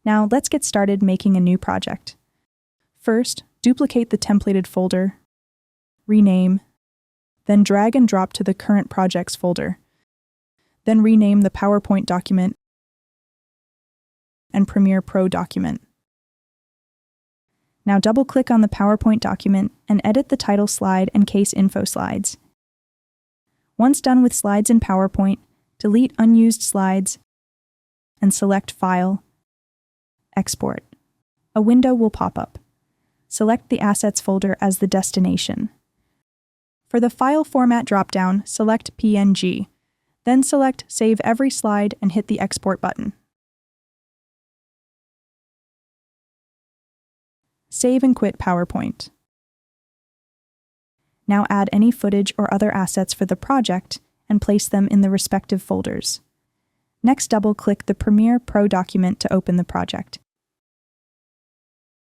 Now let's get started making a new project. First, duplicate the templated folder, rename, then drag and drop to the current projects folder. Then rename the PowerPoint document and Premiere Pro document. Now double-click on the PowerPoint document and edit the title slide and case info slides. Once done with slides in PowerPoint, delete unused slides and select File, Export. A window will pop up. Select the Assets folder as the destination. For the File Format dropdown, select PNG. Then select Save Every Slide and hit the Export button. Save and quit PowerPoint. Now add any footage or other assets for the project and place them in the respective folders. Next, double-click the Premiere Pro document to open the project.